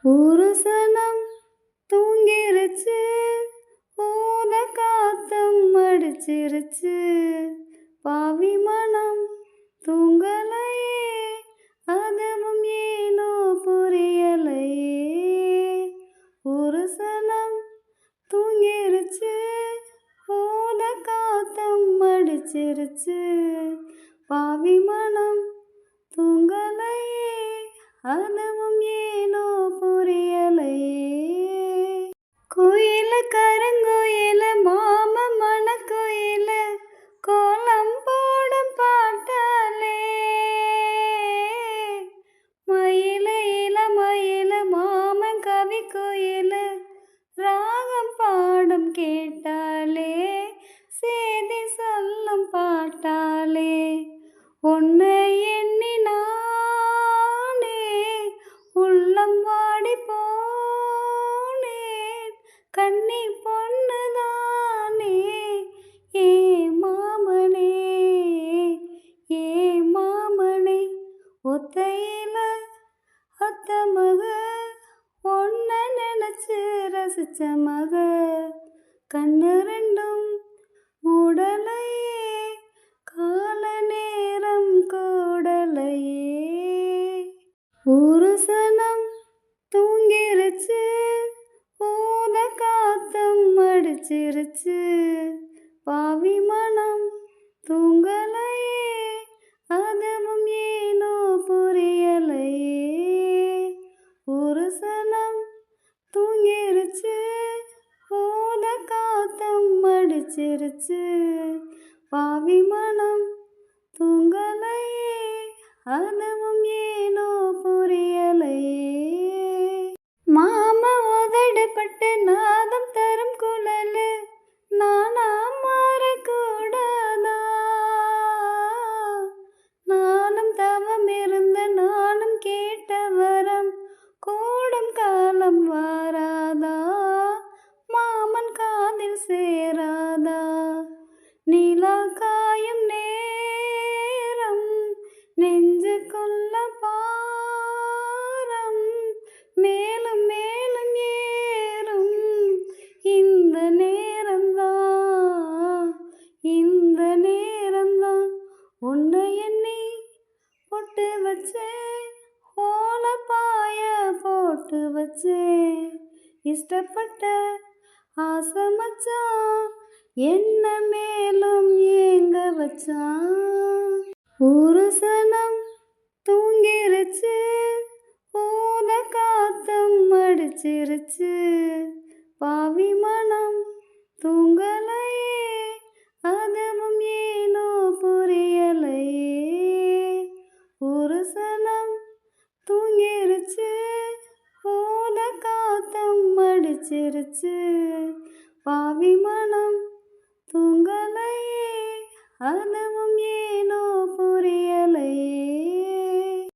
ஒரு சனம் தூங்கிருச்சு, ஊத காத்தம் அடிச்சிருச்சு, பாவி மனம் தூங்கலையே, அதுவும் ஏனோ புரியலையே. ஒரு சனம் தூங்கிருச்சு, ஊத காத்தம் அடிச்சிருச்சு, பாவி மனம் தூங்கலையே, அதுவும் ஏனோ புரியலையே. கோயில கருங்கோயில மாம மணக்கோயில கோலம் போடும் பாட்டாலே, மயில இளமயில மாமன் கவி கோயில ராகம் பாடும் கேட்டாலே, சேதி சொல்லும் பாட்டாலே. உன்னை எண்ணி நானே உள்ளம் வாடி போனேன், கன்னி பொண்ணுதானே ஏ மாமனே, ஏ மாமனே. ஒத்தையில அத்த மக, ஒன்ன நினைச்சு ரசிச்ச மக, கண்ணு ரெண்டும் மூடலையே, கால நேரம் கூடலையே. ஒரு சனம் தூங்கிருச்சு, ஊத காத்தம் அடிச்சிருச்சு, பாவி மனம் தூங்கலையே, அதுவும் ஏனோ புரியலையே. ஒரு சனம் தூங்கிருச்சு, ஊத காத்தம் அடிச்சிருச்சு, பாவி மனம் தூங்கலையே, அதுவும் ஏனோ புரியலையே. மாம உதடுபட்டு நாதம் தரும் குழலு, நானா மாறக்கூடாதா? நானும் தவம் இருந்த நானும் கேட்ட வரம் கூடும் காலம் வாராதா? மாமன் காதில் சேராதா? நிலா காயும் நேரம் நெஞ்சுக்குள்ள பாரம் மேலும் மேலும் ஏறும், இந்த நேரம்தான், இந்த நேரம்தான். உன்னை எண்ணி பொட்டு வச்சேன், ஓலப்பாய போட்டு வச்சேன், இஷ்டப்பட்ட ஆசை மச்சான் என்ன மேலும் ஏங்க வச்சான். ஒரு சனம் தூங்கிருச்சு, ஊத காத்தம் அடிச்சிருச்சு, பாவி மனம் தூங்கலையே, அதுவும் ஏனோ புரியலையே. ஒரு சனம் தூங்கிருச்சு, ஊத காத்தம் அடிச்சிருச்சு, பாவி மனம்